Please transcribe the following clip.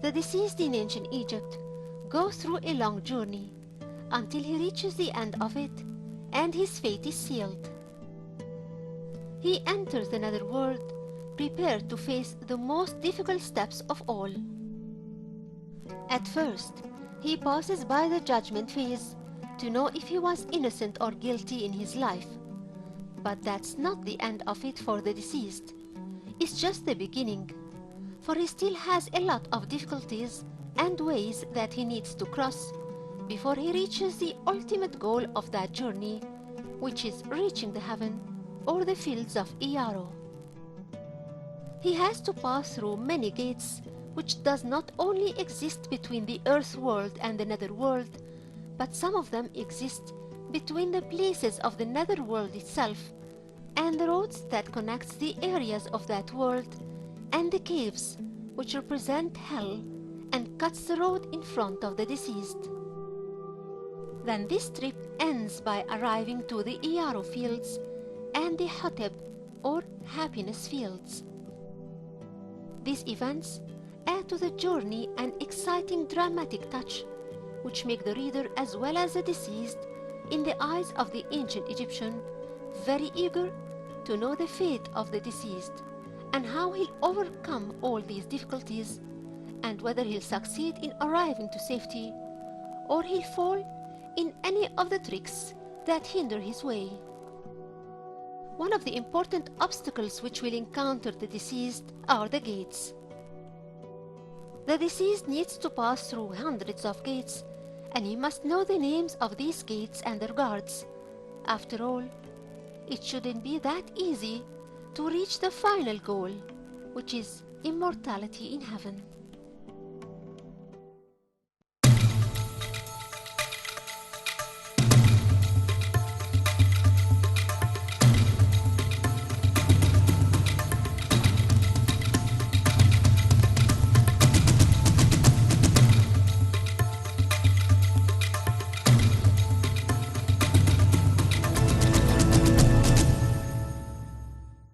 The deceased in ancient Egypt goes through a long journey until he reaches the end of it and his fate is sealed. He enters the netherworld prepared to face the most difficult steps of all. At first, he passes by the judgment phase to know if he was innocent or guilty in his life. But that's not the end of it for the deceased. It's just the beginning, for he still has a lot of difficulties and ways that he needs to cross before he reaches the ultimate goal of that journey, which is reaching the heaven or the fields of Iaro. He has to pass through many gates, which does not only exist between the earth world and the netherworld, but some of them exist between the places of the netherworld itself and the roads that connects the areas of that world and the caves which represent hell and cuts the road in front of the deceased. Then this trip ends by arriving to the Iaro fields and the Hotep or happiness fields. These events add to the journey an exciting dramatic touch which make the reader as well as the deceased, in the eyes of the ancient Egyptian, very eager to know the fate of the deceased and how he'll overcome all these difficulties and whether he'll succeed in arriving to safety or he'll fall in any of the tricks that hinder his way. One of the important obstacles which will encounter the deceased are the gates. The deceased needs to pass through hundreds of gates, and he must know the names of these gates and their guards. After all, it shouldn't be that easy to reach the final goal, which is immortality in heaven.